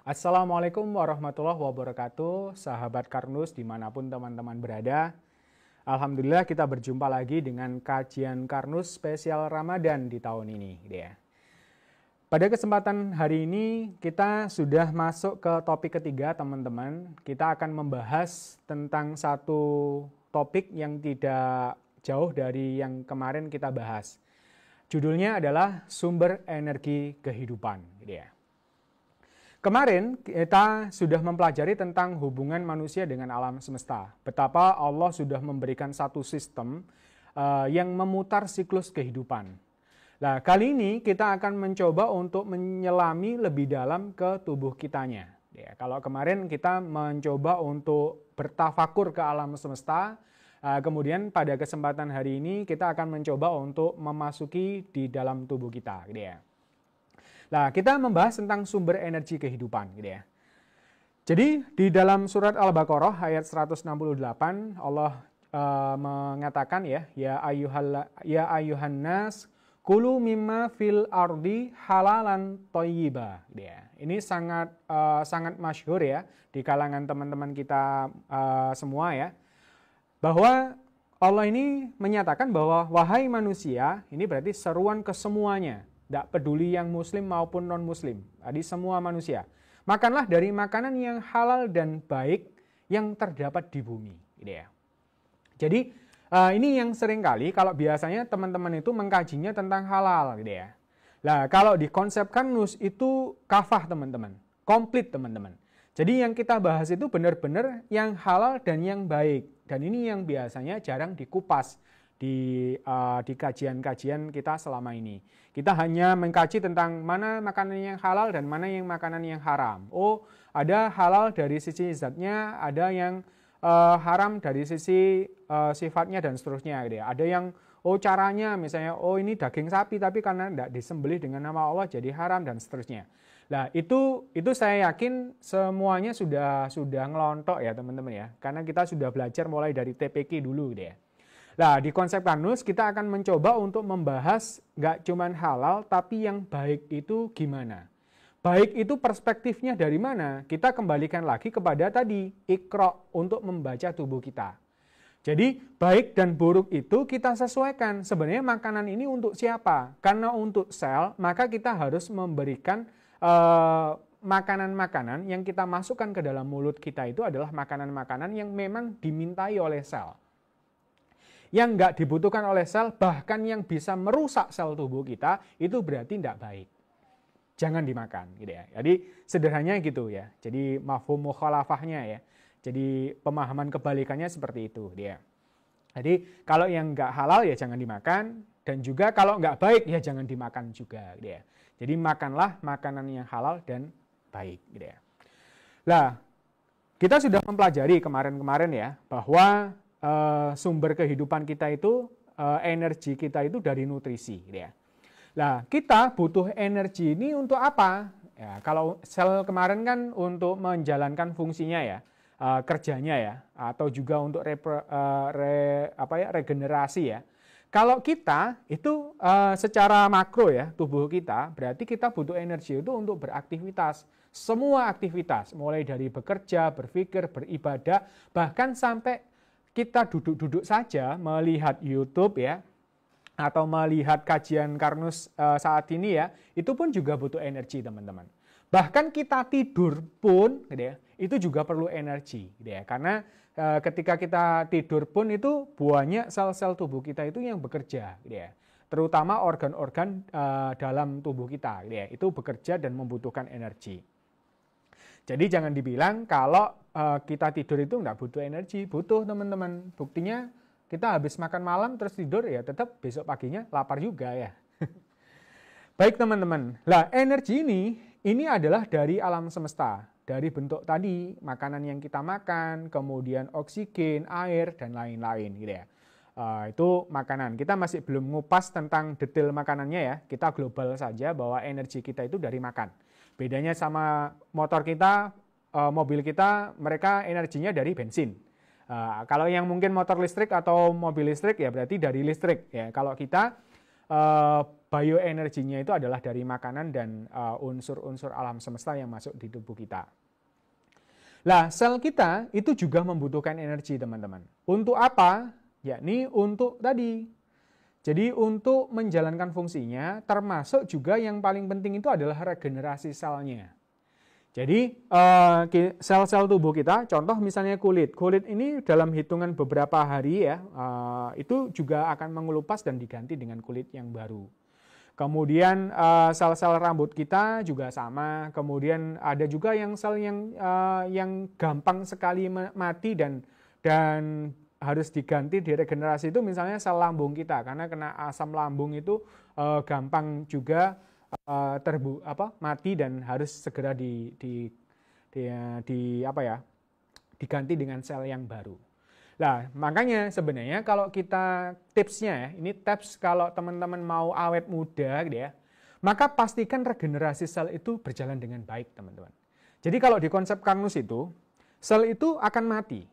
Assalamualaikum warahmatullahi wabarakatuh, sahabat Karnus dimanapun teman-teman berada. Alhamdulillah kita berjumpa lagi dengan kajian Karnus spesial Ramadan di tahun ini. Pada kesempatan hari ini kita sudah masuk ke topik ketiga teman-teman. Kita akan membahas tentang satu topik yang tidak jauh dari yang kemarin kita bahas. Judulnya adalah sumber energi kehidupan. Kemarin kita sudah mempelajari tentang hubungan manusia dengan alam semesta. Betapa Allah sudah memberikan satu sistem yang memutar siklus kehidupan. Nah, kali ini kita akan mencoba untuk menyelami lebih dalam ke tubuh kitanya. Kalau kemarin kita mencoba untuk bertafakur ke alam semesta, kemudian pada kesempatan hari ini kita akan mencoba untuk memasuki di dalam tubuh kita. Nah, kita membahas tentang sumber energi kehidupan. Jadi, di dalam surat Al-Baqarah ayat 168, Allah mengatakan ya ayuhan nas, kulu mimma fil ardi halalan thayyiba. Ini sangat masyhur ya di kalangan teman-teman kita semua ya. Bahwa Allah ini menyatakan bahwa wahai manusia, ini berarti seruan ke semuanya. Tidak peduli yang muslim maupun non-muslim. Jadi semua manusia. Makanlah dari makanan yang halal dan baik yang terdapat di bumi. Jadi ini yang seringkali kalau biasanya teman-teman itu mengkajinya tentang halal. Nah, kalau di konsep Karnus itu kafah teman-teman. Komplit teman-teman. Jadi yang kita bahas itu benar-benar yang halal dan yang baik. Dan ini yang biasanya jarang dikupas di kajian-kajian kita selama ini. Kita hanya mengkaji tentang mana makanan yang halal dan mana yang makanan yang haram. Oh, ada halal dari sisi zatnya, ada yang haram dari sisi sifatnya dan seterusnya. Ada yang caranya misalnya ini daging sapi tapi karena tidak disembelih dengan nama Allah jadi haram dan seterusnya. Nah, itu saya yakin semuanya sudah ngelontok ya teman-teman ya. Karena kita sudah belajar mulai dari TPQ dulu Nah, di konsep Karnus kita akan mencoba untuk membahas nggak cuman halal, tapi yang baik itu gimana. Baik itu perspektifnya dari mana? Kita kembalikan lagi kepada tadi, Iqra untuk membaca tubuh kita. Jadi, baik dan buruk itu kita sesuaikan. Sebenarnya makanan ini untuk siapa? Karena untuk sel, maka kita harus memberikan makanan-makanan yang kita masukkan ke dalam mulut kita itu adalah makanan-makanan yang memang dimintai oleh sel. Yang nggak dibutuhkan oleh sel, bahkan yang bisa merusak sel tubuh kita, itu berarti tidak baik. Jangan dimakan, ya. Jadi sederhananya gitu ya. Jadi mafhum mukhalafahnya ya. Jadi pemahaman kebalikannya seperti itu dia. Jadi kalau yang nggak halal ya jangan dimakan, dan juga kalau nggak baik ya jangan dimakan juga, ya. Jadi makanlah makanan yang halal dan baik, ya. Nah, kita sudah mempelajari kemarin-kemarin ya bahwa sumber kehidupan kita itu, energi kita itu dari nutrisi. Nah, kita butuh energi ini untuk apa? Ya, kalau sel kemarin kan untuk menjalankan fungsinya ya, kerjanya ya, atau juga untuk regenerasi ya. Kalau kita itu secara makro ya, tubuh kita, berarti kita butuh energi itu untuk beraktivitas. Semua aktivitas, mulai dari bekerja, berpikir, beribadah, bahkan sampai kita duduk-duduk saja melihat YouTube ya, atau melihat kajian Karnus saat ini ya, itu pun juga butuh energi teman-teman. Bahkan kita tidur pun, itu juga perlu energi, karena ketika kita tidur pun itu banyak sel-sel tubuh kita itu yang bekerja, terutama organ-organ dalam tubuh kita, itu bekerja dan membutuhkan energi. Jadi jangan dibilang kalau kita tidur itu nggak butuh energi, butuh teman-teman. Buktinya kita habis makan malam terus tidur ya tetap besok paginya lapar juga ya. Baik teman-teman, lah energi ini adalah dari alam semesta. Dari bentuk tadi, makanan yang kita makan, kemudian oksigen, air, dan lain-lain gitu ya. Itu makanan. Kita masih belum ngupas tentang detail makanannya ya. Kita global saja bahwa energi kita itu dari makan. Bedanya sama motor kita, mobil kita, mereka energinya dari bensin. Kalau yang mungkin motor listrik atau mobil listrik ya berarti dari listrik. Ya. Kalau kita bioenerginya itu adalah dari makanan dan unsur-unsur alam semesta yang masuk di tubuh kita. Lah, sel kita itu juga membutuhkan energi, teman-teman. Untuk apa? Yakni untuk tadi. Jadi untuk menjalankan fungsinya, termasuk juga yang paling penting itu adalah regenerasi selnya. Jadi sel-sel tubuh kita, contoh misalnya kulit. Kulit ini dalam hitungan beberapa hari ya, itu juga akan mengelupas dan diganti dengan kulit yang baru. Kemudian sel-sel rambut kita juga sama. Kemudian ada juga yang sel yang gampang sekali mati dan harus diganti diregenerasi itu misalnya sel lambung kita, karena kena asam lambung itu gampang juga mati dan harus segera diganti dengan sel yang baru. Nah, makanya sebenarnya kalau kita tipsnya ya, ini tips kalau teman-teman mau awet muda gitu ya, maka pastikan regenerasi sel itu berjalan dengan baik, teman-teman. Jadi kalau di konsep Carnus itu, sel itu akan mati.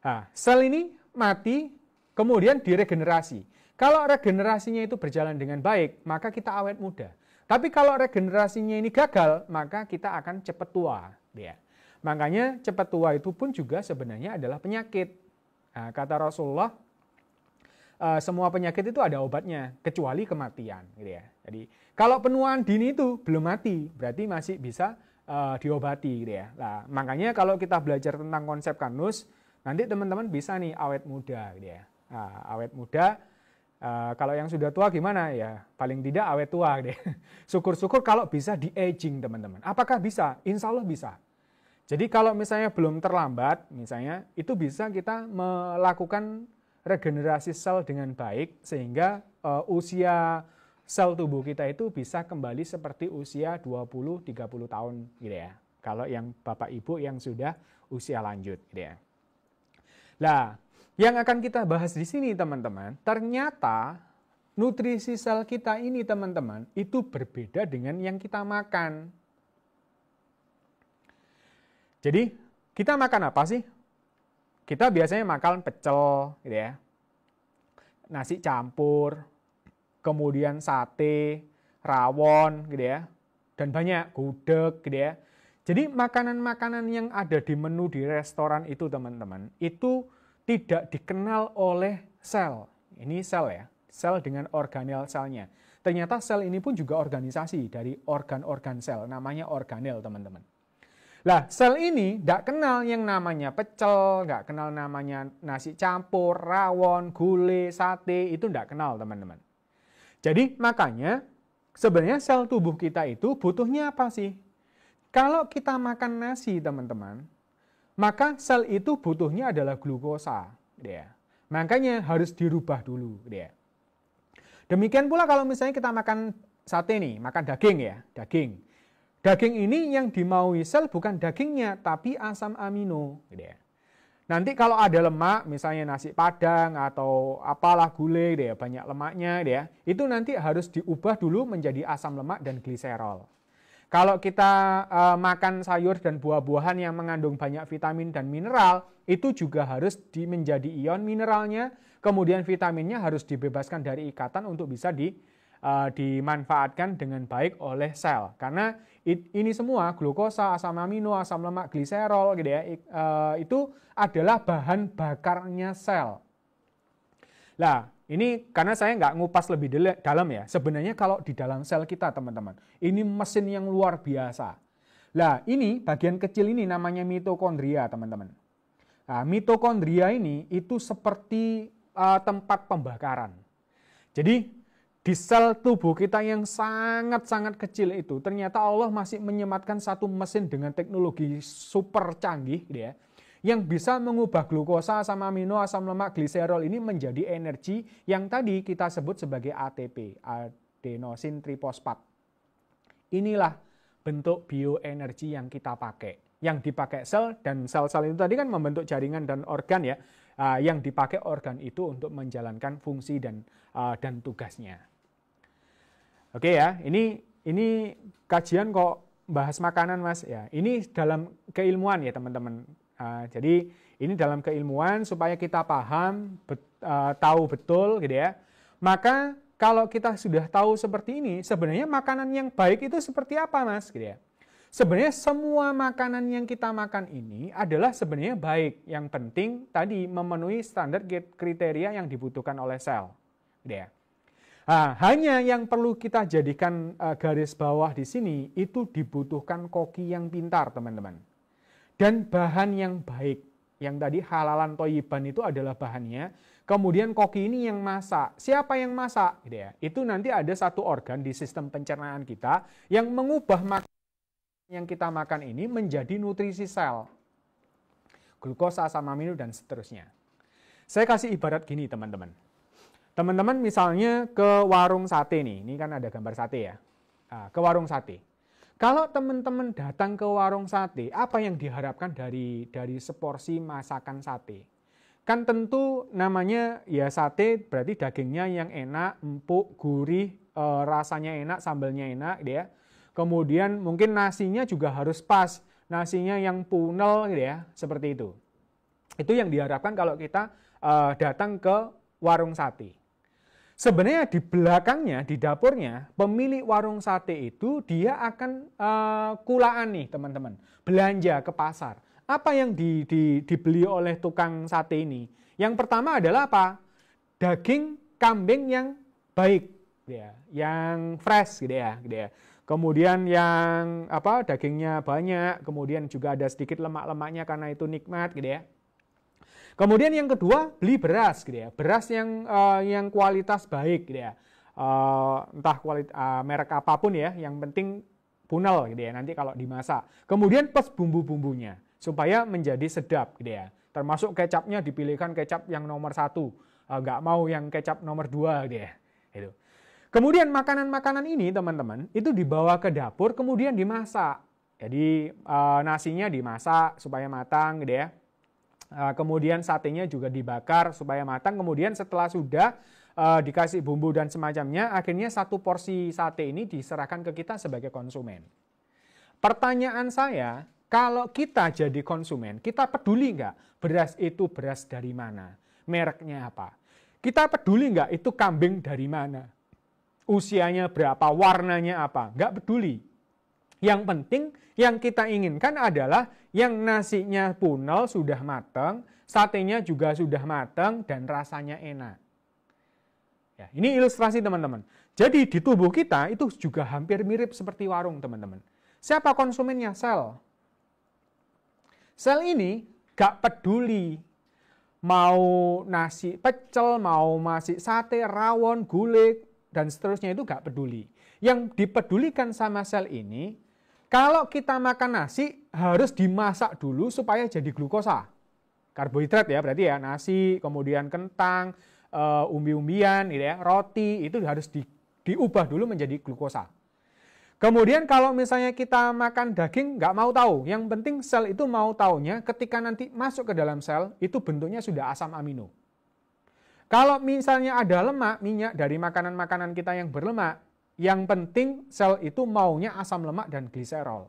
Nah, sel ini mati, kemudian diregenerasi. Kalau regenerasinya itu berjalan dengan baik, maka kita awet muda. Tapi kalau regenerasinya ini gagal, maka kita akan cepat tua. Ya. Makanya cepat tua itu pun juga sebenarnya adalah penyakit. Nah, kata Rasulullah, semua penyakit itu ada obatnya, kecuali kematian. Gitu ya. Jadi kalau penuaan dini itu belum mati, berarti masih bisa diobati. Gitu ya. Nah, makanya kalau kita belajar tentang konsep Carnus, nanti teman-teman bisa nih awet muda. Gitu ya. Nah, awet muda, kalau yang sudah tua gimana? Ya paling tidak awet tua. Gitu ya. Syukur-syukur kalau bisa di-aging, teman-teman. Apakah bisa? Insya Allah bisa. Jadi kalau misalnya belum terlambat, misalnya itu bisa kita melakukan regenerasi sel dengan baik sehingga usia sel tubuh kita itu bisa kembali seperti usia 20-30 tahun gitu ya. Kalau yang Bapak Ibu yang sudah usia lanjut gitu ya. Nah, yang akan kita bahas di sini teman-teman, ternyata nutrisi sel kita ini teman-teman itu berbeda dengan yang kita makan. Jadi, kita makan apa sih? Kita biasanya makan pecel, gitu ya. Nasi campur, kemudian sate, rawon, gitu ya. Dan banyak, gudeg, gitu ya. Jadi, makanan-makanan yang ada di menu di restoran itu, teman-teman, itu tidak dikenal oleh sel. Ini sel ya, sel dengan organel selnya. Ternyata sel ini pun juga organisasi dari organ-organ sel, namanya organel, teman-teman. Lah, sel ini tidak kenal yang namanya pecel, nggak kenal namanya nasi campur, rawon, gulai, sate, itu tidak kenal, teman-teman. Jadi, makanya sebenarnya sel tubuh kita itu butuhnya apa sih? Kalau kita makan nasi, teman-teman, maka sel itu butuhnya adalah glukosa. Ya. Makanya harus dirubah dulu. Ya. Demikian pula kalau misalnya kita makan sate nih, makan daging ya, daging. Daging ini yang dimaui sel bukan dagingnya, tapi asam amino. Gitu ya. Nanti kalau ada lemak, misalnya nasi padang atau apalah gulai, gitu ya, banyak lemaknya, gitu ya, itu nanti harus diubah dulu menjadi asam lemak dan gliserol. Kalau kita makan sayur dan buah-buahan yang mengandung banyak vitamin dan mineral, itu juga harus menjadi ion mineralnya, kemudian vitaminnya harus dibebaskan dari ikatan untuk bisa dimanfaatkan dengan baik oleh sel. Karena ini semua, glukosa, asam amino, asam lemak, gliserol, gitu ya, itu adalah bahan bakarnya sel. Nah, ini karena saya nggak ngupas lebih dalam ya. Sebenarnya kalau di dalam sel kita, teman-teman, ini mesin yang luar biasa. Nah, ini bagian kecil ini namanya mitokondria, teman-teman. Nah, mitokondria ini itu seperti tempat pembakaran. Jadi, di sel tubuh kita yang sangat-sangat kecil itu, ternyata Allah masih menyematkan satu mesin dengan teknologi super canggih, gitu ya, yang bisa mengubah glukosa, asam amino, asam lemak, gliserol ini menjadi energi yang tadi kita sebut sebagai ATP, adenosin trifosfat. Inilah bentuk bioenergi yang kita pakai, yang dipakai sel, dan sel-sel itu tadi kan membentuk jaringan dan organ ya, yang dipakai organ itu untuk menjalankan fungsi dan tugasnya. Oke ya, ini kajian kok bahas makanan Mas ya. Ini dalam keilmuan ya teman-teman. Jadi ini dalam keilmuan supaya kita paham, tahu betul gitu ya. Maka kalau kita sudah tahu seperti ini, sebenarnya makanan yang baik itu seperti apa, Mas? Gitu ya. Sebenarnya semua makanan yang kita makan ini adalah sebenarnya baik. Yang penting tadi memenuhi standar kriteria yang dibutuhkan oleh sel. Gitu ya. Nah, hanya yang perlu kita jadikan garis bawah di sini, itu dibutuhkan koki yang pintar, teman-teman. Dan bahan yang baik. Yang tadi halalan toyiban itu adalah bahannya. Kemudian koki ini yang masak. Siapa yang masak? Gitu ya. Itu nanti ada satu organ di sistem pencernaan kita yang mengubah makanan yang kita makan ini menjadi nutrisi sel. Glukosa, asam amino, dan seterusnya. Saya kasih ibarat gini, teman-teman. Teman-teman misalnya ke warung sate nih. Ini kan ada gambar sate ya. Nah, ke warung sate. Kalau teman-teman datang ke warung sate, apa yang diharapkan dari seporsi masakan sate? Kan tentu namanya ya sate, berarti dagingnya yang enak, empuk, gurih, rasanya enak, sambalnya enak, gitu ya. Kemudian mungkin nasinya juga harus pas, nasinya yang punel, gitu ya, seperti itu. Itu yang diharapkan kalau kita datang ke warung sate. Sebenarnya di belakangnya, di dapurnya, pemilik warung sate itu dia akan kulaan nih, teman-teman, belanja ke pasar. Apa yang dibeli oleh tukang sate ini? Yang pertama adalah apa? Daging kambing yang baik, gitu ya, yang fresh, gitu ya, gitu ya. Kemudian yang dagingnya banyak, kemudian juga ada sedikit lemak-lemaknya karena itu nikmat, gitu ya. Kemudian yang kedua, beli beras, gitu ya. Beras yang kualitas baik, gitu ya. Entah merek apapun ya, yang penting punel, gitu ya, nanti kalau dimasak. Kemudian plus bumbu-bumbunya supaya menjadi sedap, gitu ya. Termasuk kecapnya dipilihkan kecap yang nomor 1, nggak mau yang kecap nomor 2, gitu ya. Itu. Kemudian makanan-makanan ini, teman-teman, itu dibawa ke dapur, kemudian dimasak. Jadi nasinya dimasak supaya matang, gitu ya. Kemudian satenya juga dibakar supaya matang. Kemudian setelah sudah dikasih bumbu dan semacamnya, akhirnya satu porsi sate ini diserahkan ke kita sebagai konsumen. Pertanyaan saya, kalau kita jadi konsumen, kita peduli nggak beras itu beras dari mana? Mereknya apa? Kita peduli nggak itu kambing dari mana? Usianya berapa? Warnanya apa? Nggak peduli. Yang penting yang kita inginkan adalah yang nasinya punel sudah matang, satenya juga sudah matang, dan rasanya enak. Ya, ini ilustrasi teman-teman. Jadi di tubuh kita itu juga hampir mirip seperti warung, teman-teman. Siapa konsumennya? Sel. Sel ini gak peduli mau nasi pecel, mau nasi sate, rawon, gulai, dan seterusnya itu gak peduli. Yang dipedulikan sama sel ini, kalau kita makan nasi harus dimasak dulu supaya jadi glukosa. Karbohidrat ya, berarti ya nasi, kemudian kentang, umbi-umbian, gitu ya, roti, itu harus diubah dulu menjadi glukosa. Kemudian kalau misalnya kita makan daging, nggak mau tahu. Yang penting sel itu mau taunya ketika nanti masuk ke dalam sel, itu bentuknya sudah asam amino. Kalau misalnya ada lemak, minyak dari makanan-makanan kita yang berlemak, yang penting sel itu maunya asam lemak dan gliserol.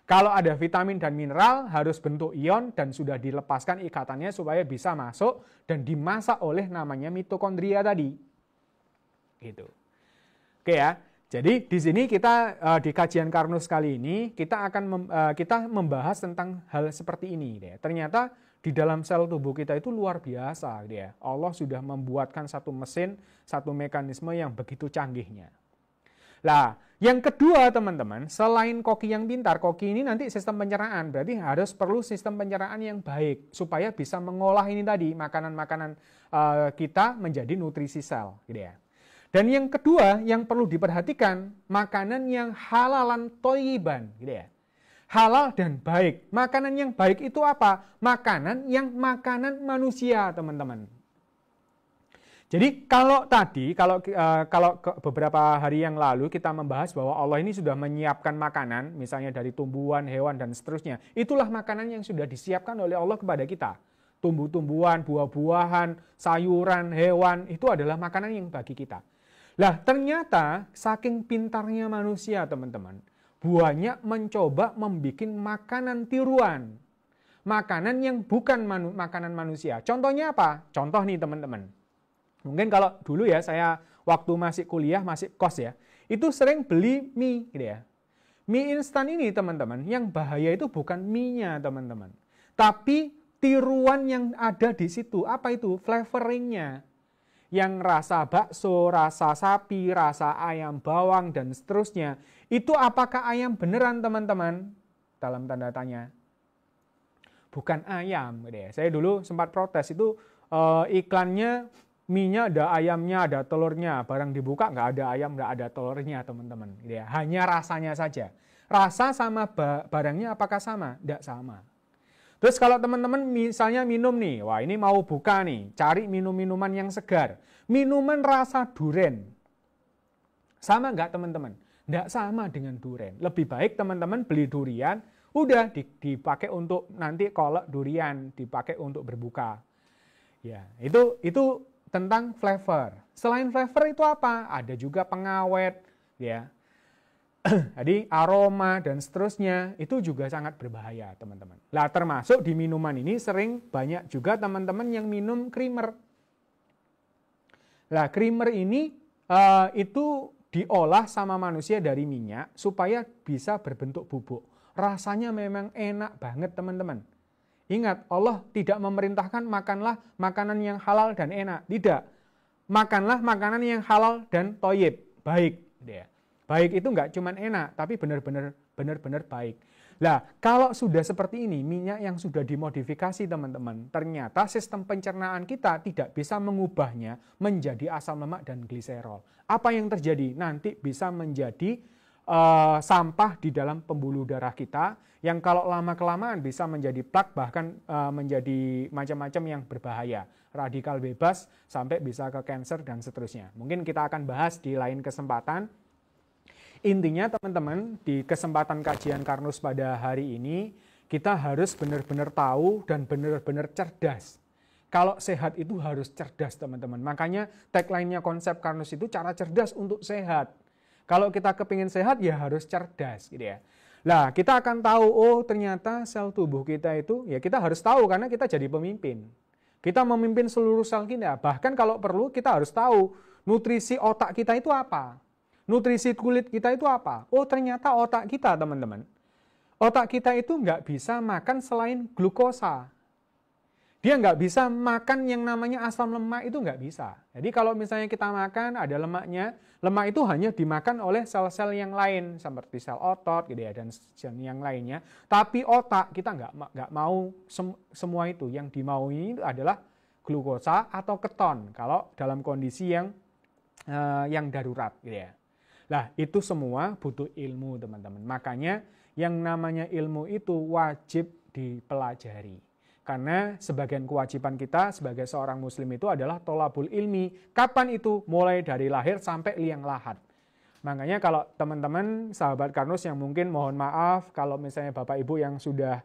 Kalau ada vitamin dan mineral harus bentuk ion dan sudah dilepaskan ikatannya supaya bisa masuk dan dimasak oleh namanya mitokondria tadi. Gitu. Oke ya. Jadi di sini kita di kajian Karnus kali ini kita akan kita membahas tentang hal seperti ini. Ya. Ternyata di dalam sel tubuh kita itu luar biasa. Ya. Allah sudah membuatkan satu mesin, satu mekanisme yang begitu canggihnya. Nah, yang kedua teman-teman, selain koki yang pintar, koki ini nanti sistem pencernaan, berarti harus perlu sistem pencernaan yang baik supaya bisa mengolah ini tadi makanan-makanan kita menjadi nutrisi sel, gitu ya. Dan yang kedua yang perlu diperhatikan, makanan yang halalan toyiban, gitu ya. Halal dan baik. Makanan yang baik itu apa? Makanan yang makanan manusia, teman-teman. Jadi kalau beberapa hari yang lalu kita membahas bahwa Allah ini sudah menyiapkan makanan, misalnya dari tumbuhan, hewan, dan seterusnya. Itulah makanan yang sudah disiapkan oleh Allah kepada kita. Tumbuh-tumbuhan, buah-buahan, sayuran, hewan, itu adalah makanan yang bagi kita. Lah ternyata saking pintarnya manusia teman-teman, banyak mencoba membuat makanan tiruan. Makanan yang bukan makanan manusia. Contohnya apa? Contoh nih teman-teman. Mungkin kalau dulu ya saya waktu masih kuliah, masih kos ya, itu sering beli mie gitu ya. Mie instan ini teman-teman, yang bahaya itu bukan mie-nya teman-teman, tapi tiruan yang ada di situ. Apa itu? Flavoringnya. Yang rasa bakso, rasa sapi, rasa ayam bawang, dan seterusnya. Itu apakah ayam beneran teman-teman? Dalam tanda tanya. Bukan ayam. Gitu ya. Saya dulu sempat protes itu iklannya mie-nya ada ayamnya, ada telurnya. Barang dibuka nggak ada ayam, nggak ada telurnya teman-teman. Gitu ya. Hanya rasanya saja. Rasa sama barangnya apakah sama? Tidak sama. Terus kalau teman-teman misalnya minum nih, wah ini mau buka nih, cari minum-minuman yang segar. Minuman rasa duren. Sama nggak teman-teman? Nggak sama dengan duren. Lebih baik teman-teman beli durian, udah dipakai untuk nanti kolak durian, dipakai untuk berbuka. Ya, itu tentang flavor. Selain flavor itu apa? Ada juga pengawet, ya. Jadi aroma dan seterusnya itu juga sangat berbahaya teman-teman. Lah termasuk di minuman ini sering banyak juga teman-teman yang minum creamer. Lah creamer ini itu diolah sama manusia dari minyak supaya bisa berbentuk bubuk. Rasanya memang enak banget teman-teman. Ingat, Allah tidak memerintahkan makanlah makanan yang halal dan enak. Tidak. Makanlah makanan yang halal dan thayyib, baik. Baik itu nggak cuma enak, tapi benar-benar baik. Nah, kalau sudah seperti ini, minyak yang sudah dimodifikasi teman-teman, ternyata sistem pencernaan kita tidak bisa mengubahnya menjadi asam lemak dan gliserol. Apa yang terjadi? Nanti bisa menjadi sampah di dalam pembuluh darah kita, yang kalau lama-kelamaan bisa menjadi plak, bahkan menjadi macam-macam yang berbahaya. Radikal bebas, sampai bisa ke kanker dan seterusnya. Mungkin kita akan bahas di lain kesempatan. Intinya teman-teman, di kesempatan kajian Karnus pada hari ini, kita harus benar-benar tahu dan benar-benar cerdas. Kalau sehat itu harus cerdas teman-teman. Makanya tagline-nya konsep Karnus itu cara cerdas untuk sehat. Kalau kita kepingin sehat ya harus cerdas gitu ya. Nah kita akan tahu, oh ternyata sel tubuh kita itu, ya kita harus tahu karena kita jadi pemimpin. Kita memimpin seluruh sel kita. Bahkan kalau perlu kita harus tahu nutrisi otak kita itu apa. Nutrisi kulit kita itu apa? Oh ternyata otak kita teman-teman. Otak kita itu nggak bisa makan selain glukosa. Dia nggak bisa makan yang namanya asam lemak, itu nggak bisa. Jadi kalau misalnya kita makan ada lemaknya, lemak itu hanya dimakan oleh sel-sel yang lain seperti sel otot gitu ya, dan yang lainnya. Tapi otak kita nggak mau semua itu. Yang dimaui itu adalah glukosa atau keton kalau dalam kondisi yang darurat gitu ya. Nah, itu semua butuh ilmu, teman-teman. Makanya yang namanya ilmu itu wajib dipelajari. Karena sebagian kewajiban kita sebagai seorang muslim itu adalah tholabul ilmi. Kapan itu? Mulai dari lahir sampai liang lahat. Makanya kalau teman-teman, sahabat Karnus yang mungkin mohon maaf kalau misalnya Bapak Ibu yang sudah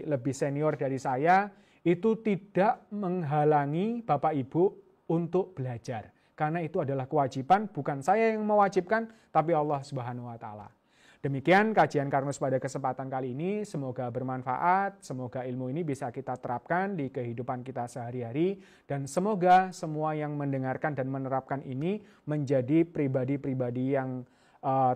lebih senior dari saya, itu tidak menghalangi Bapak Ibu untuk belajar. Karena itu adalah kewajiban, bukan saya yang mewajibkan, tapi Allah Subhanahu wa Ta'ala. Demikian kajian Karnus pada kesempatan kali ini, semoga bermanfaat, semoga ilmu ini bisa kita terapkan di kehidupan kita sehari-hari, dan semoga semua yang mendengarkan dan menerapkan ini menjadi pribadi-pribadi yang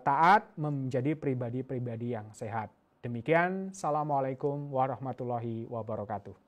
taat, menjadi pribadi-pribadi yang sehat. Demikian, Assalamualaikum warahmatullahi wabarakatuh.